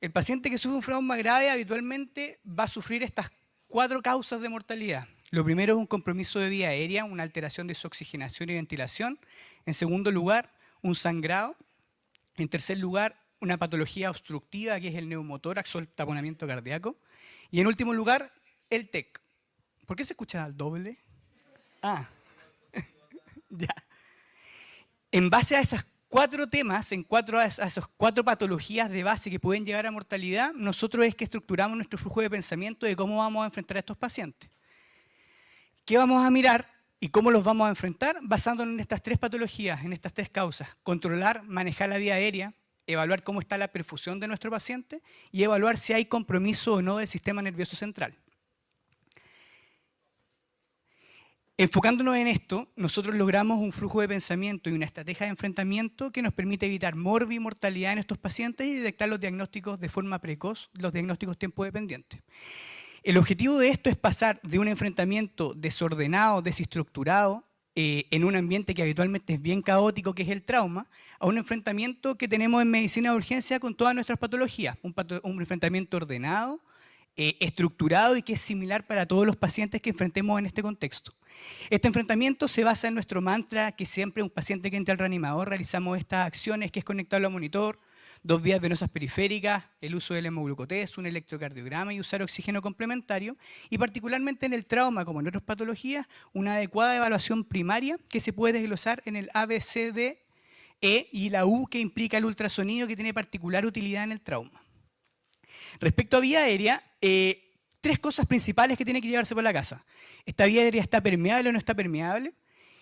El paciente que sufre un trauma grave habitualmente va a sufrir estas 4 causas de mortalidad. Lo primero es un compromiso de vía aérea, una alteración de su oxigenación y ventilación. En segundo lugar, un sangrado. En tercer lugar, una patología obstructiva, que es el neumotórax o el taponamiento cardíaco. Y en último lugar, el TEC. ¿Por qué se escucha al doble? Ah, ya. En base a esos 4 temas, a esas 4 patologías de base que pueden llevar a mortalidad, nosotros es que estructuramos nuestro flujo de pensamiento de cómo vamos a enfrentar a estos pacientes. ¿Qué vamos a mirar y cómo los vamos a enfrentar? Basándonos en estas 3 patologías, en estas 3 causas. Controlar, manejar la vía aérea, evaluar cómo está la perfusión de nuestro paciente y evaluar si hay compromiso o no del sistema nervioso central. Enfocándonos en esto, nosotros logramos un flujo de pensamiento y una estrategia de enfrentamiento que nos permite evitar morbimortalidad en estos pacientes y detectar los diagnósticos de forma precoz, los diagnósticos tiempo dependientes. El objetivo de esto es pasar de un enfrentamiento desordenado, desestructurado, en un ambiente que habitualmente es bien caótico, que es el trauma, a un enfrentamiento que tenemos en medicina de urgencia con todas nuestras patologías, un enfrentamiento ordenado, estructurado y que es similar para todos los pacientes que enfrentemos en este contexto. Este enfrentamiento se basa en nuestro mantra que siempre un paciente que entra al reanimador realizamos estas acciones, que es conectarlo al monitor, 2 vías venosas periféricas, el uso del hemoglucotés, un electrocardiograma y usar oxígeno complementario, y particularmente en el trauma, como en otras patologías, una adecuada evaluación primaria que se puede desglosar en el ABCDE y la U, que implica el ultrasonido, que tiene particular utilidad en el trauma. Respecto a vía aérea, 3 cosas principales que tiene que llevarse por la casa. ¿Esta vía aérea está permeable o no está permeable?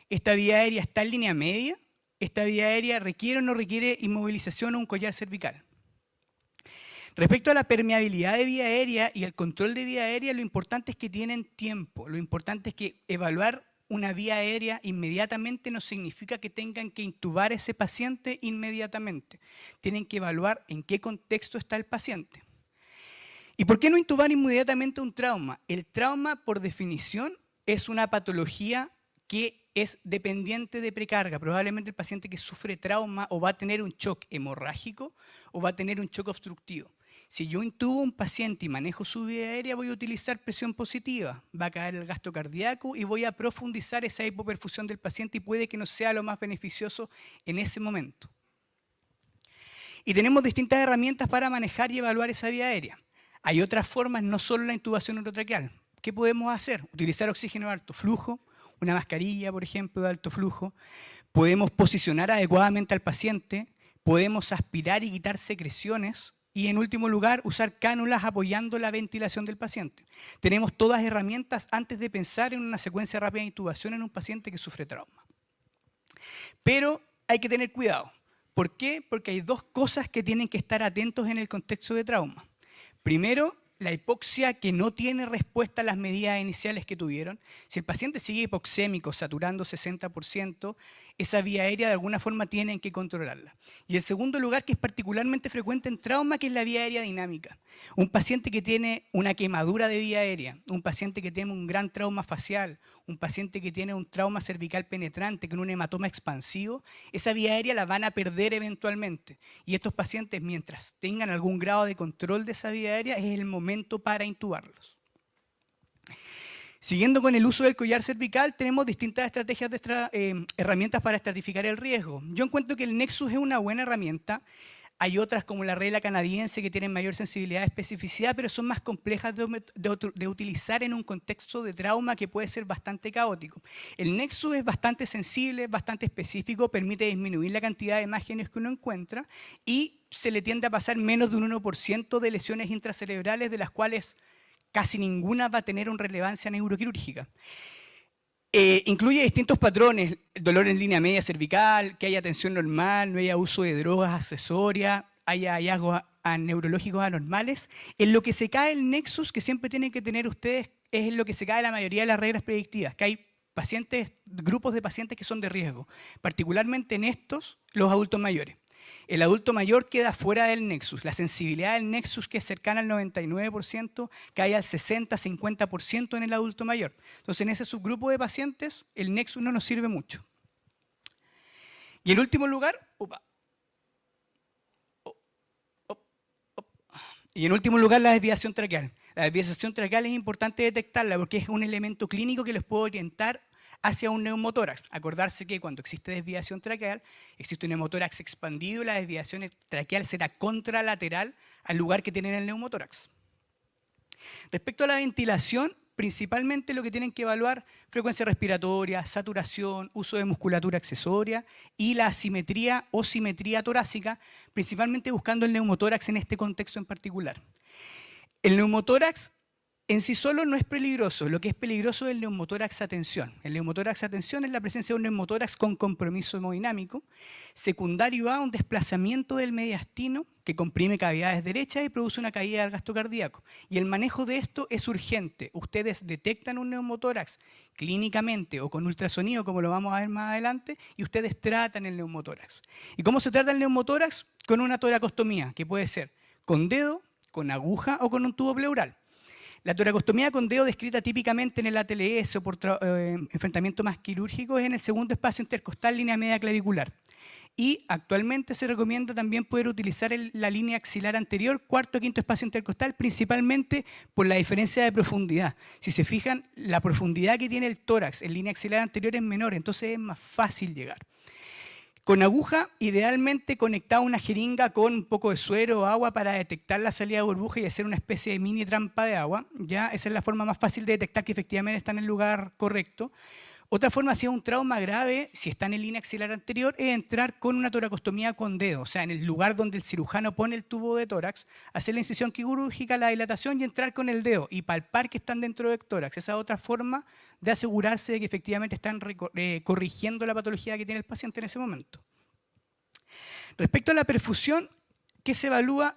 ¿Esta vía aérea está en línea media? ¿Esta vía aérea requiere o no requiere inmovilización o un collar cervical? Respecto a la permeabilidad de vía aérea y el control de vía aérea, lo importante es que tienen tiempo. Lo importante es que evaluar una vía aérea inmediatamente no significa que tengan que intubar a ese paciente inmediatamente. Tienen que evaluar en qué contexto está el paciente. ¿Y por qué no intubar inmediatamente un trauma? El trauma, por definición, es una patología que es dependiente de precarga. Probablemente el paciente que sufre trauma o va a tener un shock hemorrágico o va a tener un shock obstructivo. Si yo intubo a un paciente y manejo su vía aérea, voy a utilizar presión positiva, va a caer el gasto cardíaco y voy a profundizar esa hipoperfusión del paciente y puede que no sea lo más beneficioso en ese momento. Y tenemos distintas herramientas para manejar y evaluar esa vía aérea. Hay otras formas, no solo la intubación orotraqueal. ¿Qué podemos hacer? Utilizar oxígeno de alto flujo, una mascarilla, por ejemplo, de alto flujo. Podemos posicionar adecuadamente al paciente, podemos aspirar y quitar secreciones y, en último lugar, usar cánulas apoyando la ventilación del paciente. Tenemos todas herramientas antes de pensar en una secuencia rápida de intubación en un paciente que sufre trauma. Pero hay que tener cuidado. ¿Por qué? Porque hay 2 cosas que tienen que estar atentos en el contexto de trauma. Primero, la hipoxia que no tiene respuesta a las medidas iniciales que tuvieron. Si el paciente sigue hipoxémico, saturando 60%, esa vía aérea de alguna forma tienen que controlarla. Y el segundo lugar, que es particularmente frecuente en trauma, que es la vía aérea dinámica. Un paciente que tiene una quemadura de vía aérea, un paciente que tiene un gran trauma facial, un paciente que tiene un trauma cervical penetrante con un hematoma expansivo, esa vía aérea la van a perder eventualmente. Y estos pacientes, mientras tengan algún grado de control de esa vía aérea, es el momento para intubarlos. Siguiendo con el uso del collar cervical, tenemos distintas estrategias herramientas para estratificar el riesgo. Yo encuentro que el Nexus es una buena herramienta. Hay otras como la regla canadiense que tienen mayor sensibilidad y especificidad, pero son más complejas de utilizar en un contexto de trauma que puede ser bastante caótico. El Nexus es bastante sensible, bastante específico, permite disminuir la cantidad de imágenes que uno encuentra y se le tiende a pasar menos de un 1% de lesiones intracerebrales, de las cuales casi ninguna va a tener una relevancia neuroquirúrgica. Incluye distintos patrones, dolor en línea media cervical, que haya tensión normal, no haya uso de drogas accesorias, haya hallazgos neurológicos anormales. En lo que se cae el nexus que siempre tienen que tener ustedes es en lo que se cae la mayoría de las reglas predictivas, que hay grupos de pacientes que son de riesgo, particularmente en estos, los adultos mayores. El adulto mayor queda fuera del nexus. La sensibilidad del nexus, que es cercana al 99%, cae al 60-50% en el adulto mayor. Entonces, en ese subgrupo de pacientes, el nexus no nos sirve mucho. Y en último lugar, Y en último lugar, la desviación traqueal. La desviación traqueal es importante detectarla porque es un elemento clínico que les puede orientar hacia un neumotórax. Acordarse que cuando existe desviación traqueal, existe un neumotórax expandido y la desviación traqueal será contralateral al lugar que tiene el neumotórax. Respecto a la ventilación, principalmente lo que tienen que evaluar, frecuencia respiratoria, saturación, uso de musculatura accesoria y la asimetría o simetría torácica, principalmente buscando el neumotórax en este contexto en particular. El neumotórax en sí solo no es peligroso, lo que es peligroso es el neumotórax a tensión. El neumotórax a tensión es la presencia de un neumotórax con compromiso hemodinámico, secundario a un desplazamiento del mediastino que comprime cavidades derechas y produce una caída del gasto cardíaco. Y el manejo de esto es urgente. Ustedes detectan un neumotórax clínicamente o con ultrasonido, como lo vamos a ver más adelante, y ustedes tratan el neumotórax. ¿Y cómo se trata el neumotórax? Con una toracostomía, que puede ser con dedo, con aguja o con un tubo pleural. La toracostomía con dedo descrita típicamente en el ATLS o por enfrentamiento más quirúrgico es en el segundo espacio intercostal, línea media clavicular. Y actualmente se recomienda también poder utilizar la línea axilar anterior, cuarto o quinto espacio intercostal, principalmente por la diferencia de profundidad. Si se fijan, la profundidad que tiene el tórax en línea axilar anterior es menor, entonces es más fácil llegar. Con aguja, idealmente conectada a una jeringa con un poco de suero o agua para detectar la salida de burbuja y hacer una especie de mini trampa de agua. ¿Ya? Esa es la forma más fácil de detectar que efectivamente está en el lugar correcto. Otra forma, si es un trauma grave, si está en el línea axilar anterior, es entrar con una toracostomía con dedo, o sea, en el lugar donde el cirujano pone el tubo de tórax, hacer la incisión quirúrgica, la dilatación y entrar con el dedo y palpar que están dentro del tórax. Esa es otra forma de asegurarse de que efectivamente están corrigiendo la patología que tiene el paciente en ese momento. Respecto a la perfusión, ¿qué se evalúa?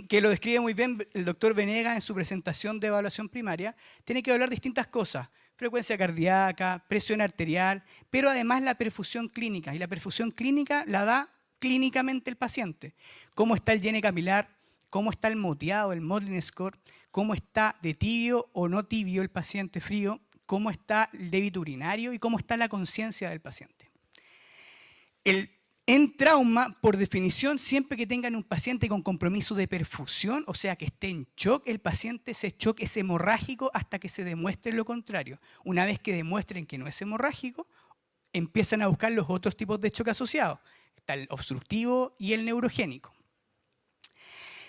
Que lo describe muy bien el doctor Venegas en su presentación de evaluación primaria, tiene que evaluar distintas cosas. Frecuencia cardíaca, presión arterial, pero además la perfusión clínica. Y la perfusión clínica la da clínicamente el paciente. Cómo está el llene capilar, cómo está el moteado, el Mottling score, cómo está de tibio o no tibio el paciente frío, cómo está el débito urinario y cómo está la conciencia del paciente. En trauma, por definición, siempre que tengan un paciente con compromiso de perfusión, o sea, que esté en shock, el paciente ese shock es hemorrágico hasta que se demuestre lo contrario. Una vez que demuestren que no es hemorrágico, empiezan a buscar los otros tipos de shock asociados. Está el obstructivo y el neurogénico.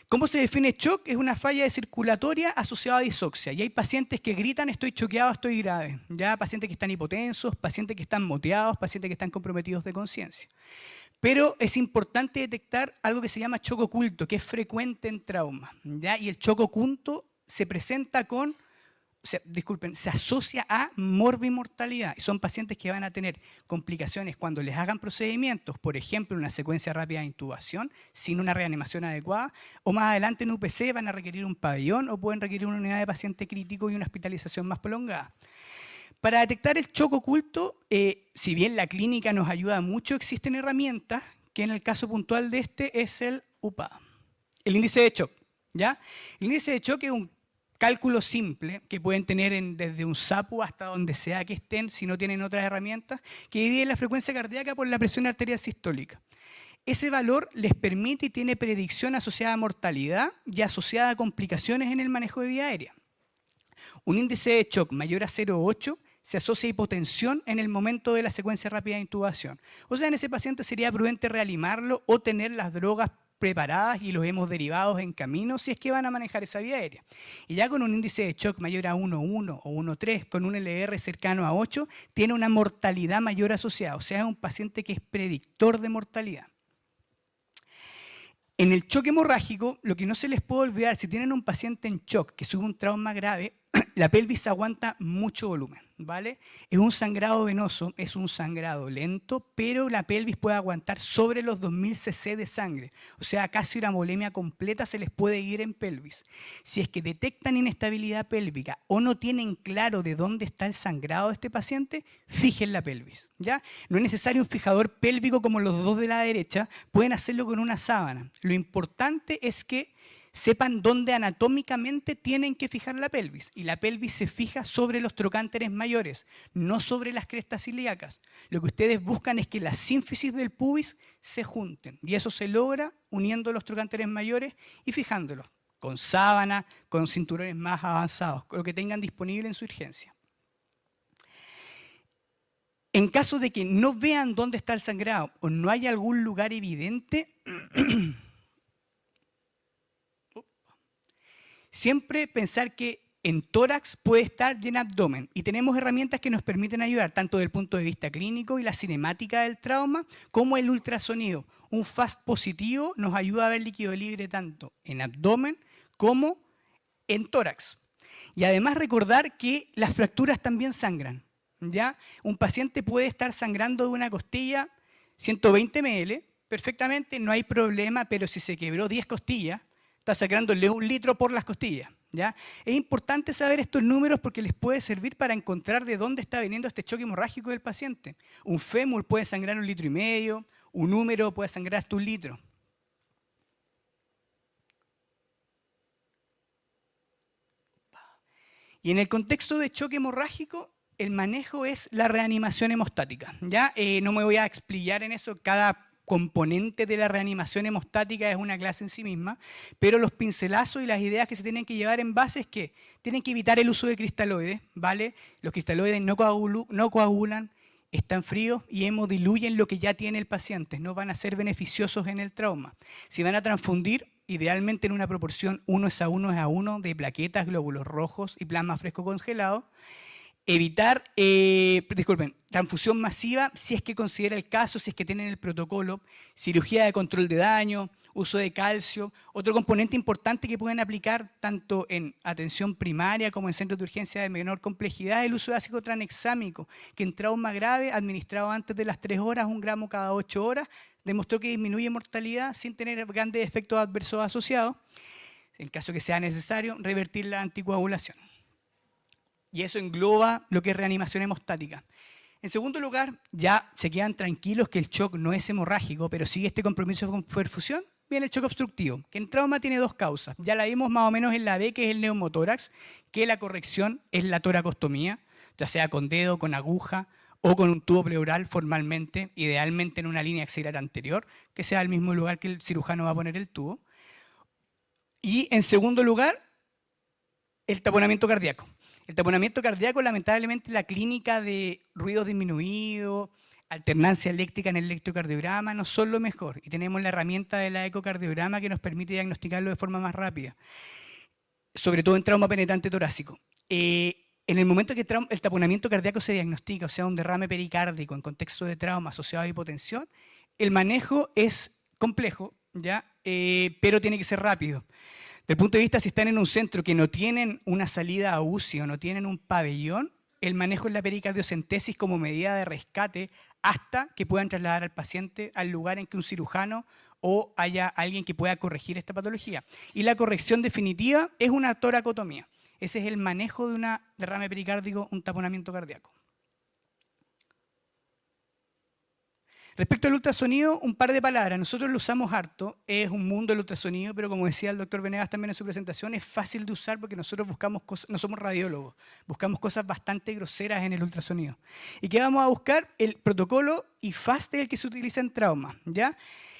¿Cómo se define shock? Es una falla circulatoria asociada a disoxia. Y hay pacientes que gritan, estoy choqueado, estoy grave. ¿Ya? Pacientes que están hipotensos, pacientes que están moteados, pacientes que están comprometidos de conciencia. Pero es importante detectar algo que se llama shock oculto, que es frecuente en trauma. ¿Ya? Y el shock oculto se presenta con, se asocia a morbimortalidad. Y son pacientes que van a tener complicaciones cuando les hagan procedimientos, por ejemplo, una secuencia rápida de intubación, sin una reanimación adecuada, o más adelante en UPC van a requerir un pabellón o pueden requerir una unidad de paciente crítico y una hospitalización más prolongada. Para detectar el shock oculto, si bien la clínica nos ayuda mucho, existen herramientas, que en el caso puntual de este es el UPA, el índice de shock. ¿Ya? El índice de shock es un cálculo simple que pueden tener desde un SAPU hasta donde sea que estén, si no tienen otras herramientas, que divide la frecuencia cardíaca por la presión arterial sistólica. Ese valor les permite y tiene predicción asociada a mortalidad y asociada a complicaciones en el manejo de vía aérea. Un índice de shock mayor a 0,8 se asocia a hipotensión en el momento de la secuencia rápida de intubación. O sea, en ese paciente sería prudente reanimarlo o tener las drogas preparadas y los hemos derivados en camino si es que van a manejar esa vía aérea. Y ya con un índice de shock mayor a 1,1 o 1,3, con un LR cercano a 8, tiene una mortalidad mayor asociada. O sea, es un paciente que es predictor de mortalidad. En el shock hemorrágico, lo que no se les puede olvidar, si tienen un paciente en shock que sube un trauma grave, la pelvis aguanta mucho volumen, ¿vale? Es un sangrado venoso, es un sangrado lento, pero la pelvis puede aguantar sobre los 2000 cc de sangre. O sea, casi una volemia completa se les puede ir en pelvis. Si es que detectan inestabilidad pélvica o no tienen claro de dónde está el sangrado de este paciente, fijen la pelvis, ¿ya? No es necesario un fijador pélvico como los dos de la derecha, pueden hacerlo con una sábana. Lo importante es que sepan dónde anatómicamente tienen que fijar la pelvis. Y la pelvis se fija sobre los trocánteres mayores, no sobre las crestas ilíacas. Lo que ustedes buscan es que las sínfisis del pubis se junten. Y eso se logra uniendo los trocánteres mayores y fijándolos. con sábana, con cinturones más avanzados, con lo que tengan disponible en su urgencia. En caso de que no vean dónde está el sangrado o no haya algún lugar evidente, siempre pensar que en tórax puede estar y en abdomen. Y tenemos herramientas que nos permiten ayudar, tanto desde el punto de vista clínico y la cinemática del trauma, como el ultrasonido. Un FAST positivo nos ayuda a ver líquido libre tanto en abdomen como en tórax. Y además recordar que las fracturas también sangran, ¿ya? Un paciente puede estar sangrando de una costilla 120 ml, perfectamente, no hay problema, pero si se quebró 10 costillas, está sacrándole 1 litro por las costillas, ¿ya? Es importante saber estos números porque les puede servir para encontrar de dónde está viniendo este choque hemorrágico del paciente. Un fémur puede sangrar 1,5 litros, un húmero puede sangrar hasta 1 litro. Y en el contexto de choque hemorrágico, el manejo es la reanimación hemostática, ¿ya? No me voy a explayar en eso, cada componente de la reanimación hemostática es una clase en sí misma, pero los pincelazos y las ideas que se tienen que llevar en base es que tienen que evitar el uso de cristaloides, ¿vale? Los cristaloides no coagulan, están fríos y hemodiluyen lo que ya tiene el paciente, no van a ser beneficiosos en el trauma. Si van a transfundir, idealmente en una proporción 1:1:1 de plaquetas, glóbulos rojos y plasma fresco congelado. Evitar, transfusión masiva si es que considera el caso, si es que tienen el protocolo, cirugía de control de daño, uso de calcio. Otro componente importante que pueden aplicar tanto en atención primaria como en centros de urgencia de menor complejidad es el uso de ácido tranexámico, que en trauma grave, administrado antes de las 3 horas, 1 gramo cada 8 horas, demostró que disminuye mortalidad sin tener grandes efectos adversos asociados. En caso que sea necesario, revertir la anticoagulación. Y eso engloba lo que es reanimación hemostática. En segundo lugar, ya se quedan tranquilos que el shock no es hemorrágico, pero sigue este compromiso con perfusión. Viene el shock obstructivo, que en trauma tiene 2 causas. Ya la vimos más o menos en la B, que es el neumotórax, que la corrección es la toracostomía, ya sea con dedo, con aguja o con un tubo pleural formalmente, idealmente en una línea axilar anterior, que sea el mismo lugar que el cirujano va a poner el tubo. Y en segundo lugar, el taponamiento cardíaco. El taponamiento cardíaco, lamentablemente, la clínica de ruido disminuido, alternancia eléctrica en el electrocardiograma no son lo mejor. Y tenemos la herramienta de la ecocardiograma que nos permite diagnosticarlo de forma más rápida, sobre todo en trauma penetrante torácico. En el momento que el taponamiento cardíaco se diagnostica, o sea, un derrame pericárdico en contexto de trauma asociado a hipotensión, el manejo es complejo, ¿ya? Pero tiene que ser rápido. Desde el punto de vista, si están en un centro que no tienen una salida a UCI o no tienen un pabellón, el manejo es la pericardiocentesis como medida de rescate hasta que puedan trasladar al paciente al lugar en que un cirujano o haya alguien que pueda corregir esta patología. Y la corrección definitiva es una toracotomía. Ese es el manejo de un derrame pericárdico, un taponamiento cardíaco. Respecto al ultrasonido, un par de palabras. Nosotros lo usamos harto, es un mundo el ultrasonido, pero como decía el doctor Venegas también en su presentación, es fácil de usar porque nosotros buscamos cosas, no somos radiólogos, buscamos cosas bastante groseras en el ultrasonido. ¿Y qué vamos a buscar? El protocolo IFAST es el que se utiliza en trauma, ¿ya?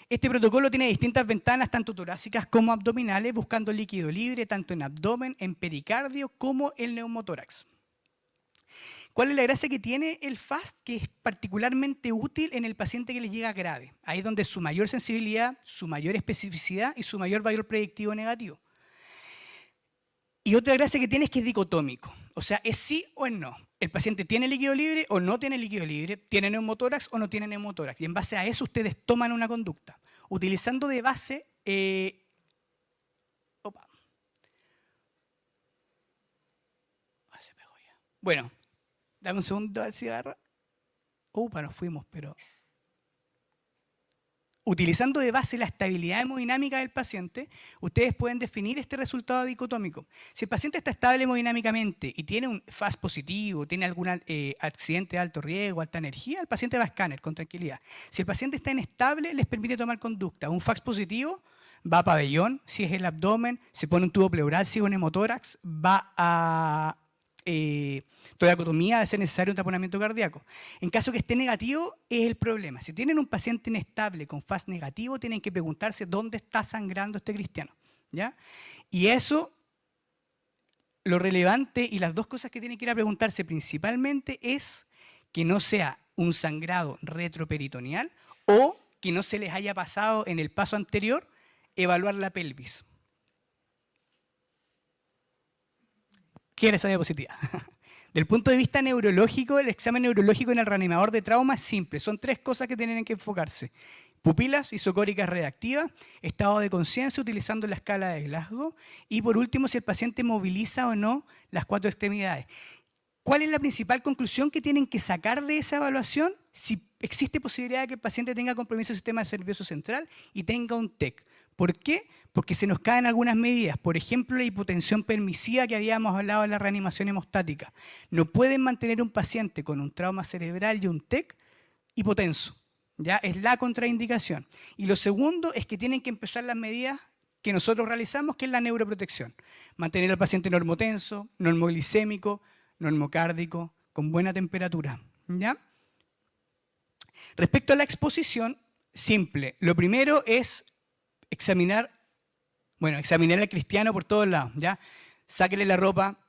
Este protocolo tiene distintas ventanas, tanto torácicas como abdominales, buscando líquido libre tanto en abdomen, en pericardio, como el neumotórax. ¿Cuál es la gracia que tiene el FAST? Que es particularmente útil en el paciente que les llega grave. Ahí es donde su mayor sensibilidad, su mayor especificidad y su mayor valor predictivo negativo. Y otra gracia que tiene es que es dicotómico. O sea, es sí o es no. El paciente tiene líquido libre o no tiene líquido libre, tiene neumotórax o no tiene neumotórax. Y en base a eso ustedes toman una conducta. Utilizando de base... Bueno, dame un segundo al cigarro. Nos fuimos, pero... Utilizando de base la estabilidad hemodinámica del paciente, ustedes pueden definir este resultado dicotómico. Si el paciente está estable hemodinámicamente y tiene un FAST positivo, tiene algún accidente de alto riesgo, alta energía, el paciente va a escáner con tranquilidad. Si el paciente está inestable, les permite tomar conducta. Un FAST positivo va a pabellón, si es el abdomen, se pone un tubo pleural, si es un hemotórax, va a... toracotomía, de ser necesario un taponamiento cardíaco. En caso que esté negativo, es el problema. Si tienen un paciente inestable con FAST negativo, tienen que preguntarse dónde está sangrando este cristiano. ¿ya? Y eso, lo relevante y las dos cosas que tienen que ir a preguntarse principalmente es que no sea un sangrado retroperitoneal o que no se les haya pasado en el paso anterior evaluar la pelvis. ¿Qué era esa diapositiva? Del punto de vista neurológico, el examen neurológico en el reanimador de trauma es simple. Son tres cosas que tienen que enfocarse. Pupilas isocóricas reactivas, estado de conciencia utilizando la escala de Glasgow y por último si el paciente moviliza o no las cuatro extremidades. ¿Cuál es la principal conclusión que tienen que sacar de esa evaluación? Si existe posibilidad de que el paciente tenga compromiso del sistema nervioso central y tenga un TEC. ¿Por qué? Porque se nos caen algunas medidas. Por ejemplo, la hipotensión permisiva que habíamos hablado en la reanimación hemostática. No pueden mantener un paciente con un trauma cerebral y un TEC hipotenso. ¿Ya? Es la contraindicación. Y lo segundo es que tienen que empezar las medidas que nosotros realizamos, que es la neuroprotección. Mantener al paciente normotenso, normoglicémico, normocárdico, con buena temperatura. ¿Ya? Respecto a la exposición, simple. Lo primero es examinar al cristiano por todos lados. ¿Ya? Sáquele la ropa,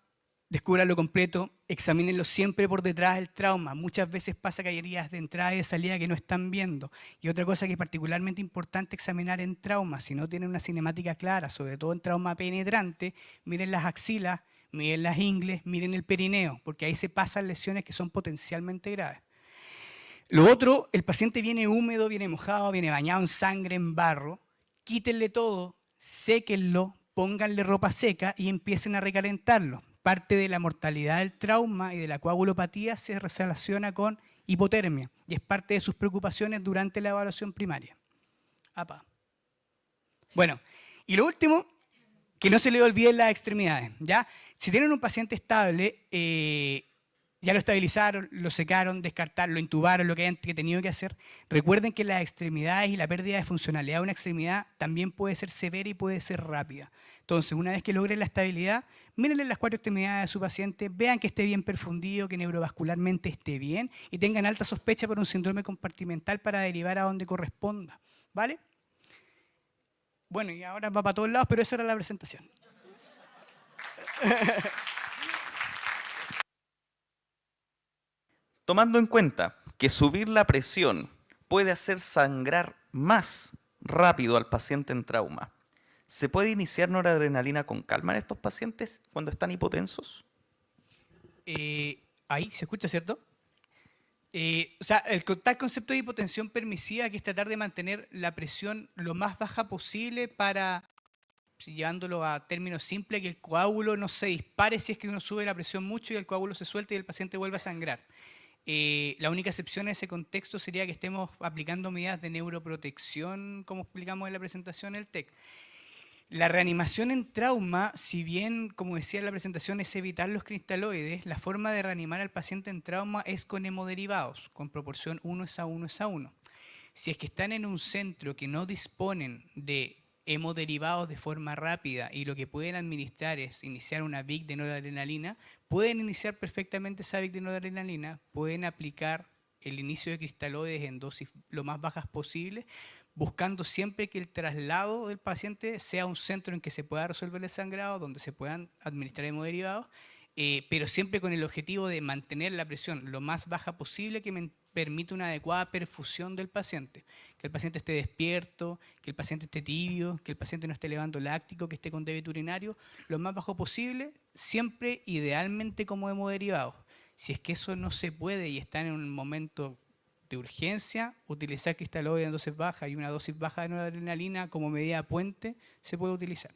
descúbralo completo, examínenlo siempre por detrás del trauma. Muchas veces pasa que hay heridas de entrada y de salida que no están viendo. Y otra cosa que es particularmente importante examinar en trauma, si no tienen una cinemática clara, sobre todo en trauma penetrante, miren las axilas, miren las ingles, miren el perineo, porque ahí se pasan lesiones que son potencialmente graves. Lo otro, el paciente viene húmedo, viene mojado, viene bañado en sangre, en barro, quítenle todo, séquenlo, pónganle ropa seca y empiecen a recalentarlo. Parte de la mortalidad del trauma y de la coagulopatía se relaciona con hipotermia y es parte de sus preocupaciones durante la evaluación primaria. Apa. Bueno, y lo último, que no se le olviden las extremidades. ¿Ya? Si tienen un paciente estable, ya lo estabilizaron, lo secaron, descartaron, lo intubaron, lo que hayan tenido que hacer. Recuerden que las extremidades y la pérdida de funcionalidad de una extremidad también puede ser severa y puede ser rápida. Entonces, una vez que logren la estabilidad, mírenle las cuatro extremidades de su paciente, vean que esté bien perfundido, que neurovascularmente esté bien y tengan alta sospecha por un síndrome compartimental para derivar a donde corresponda. ¿Vale? Bueno, y ahora va para todos lados, pero esa era la presentación. Tomando en cuenta que subir la presión puede hacer sangrar más rápido al paciente en trauma, ¿se puede iniciar noradrenalina con calma en estos pacientes cuando están hipotensos? Ahí se escucha, ¿cierto? O sea, el tal concepto de hipotensión permisiva que es tratar de mantener la presión lo más baja posible para, llevándolo a términos simples, que el coágulo no se dispare si es que uno sube la presión mucho y el coágulo se suelta y el paciente vuelve a sangrar. La única excepción en ese contexto sería que estemos aplicando medidas de neuroprotección, como explicamos en la presentación del TEC. La reanimación en trauma, si bien, como decía en la presentación, es evitar los cristaloides, la forma de reanimar al paciente en trauma es con hemoderivados, con proporción 1:1:1. Si es que están en un centro que no disponen de hemoderivados de forma rápida y lo que pueden administrar es iniciar una VIC de noradrenalina, pueden iniciar perfectamente esa VIC de noradrenalina, pueden aplicar el inicio de cristaloides en dosis lo más bajas posible, buscando siempre que el traslado del paciente sea un centro en que se pueda resolver el sangrado, donde se puedan administrar hemoderivados, pero siempre con el objetivo de mantener la presión lo más baja posible que permita una adecuada perfusión del paciente. Que el paciente esté despierto, que el paciente esté tibio, que el paciente no esté elevando láctico, que esté con débito urinario, lo más bajo posible, siempre idealmente como hemoderivados. Si es que eso no se puede y está en un momento de urgencia, utilizar cristaloides en dosis bajas y una dosis baja de noradrenalina como medida puente se puede utilizar.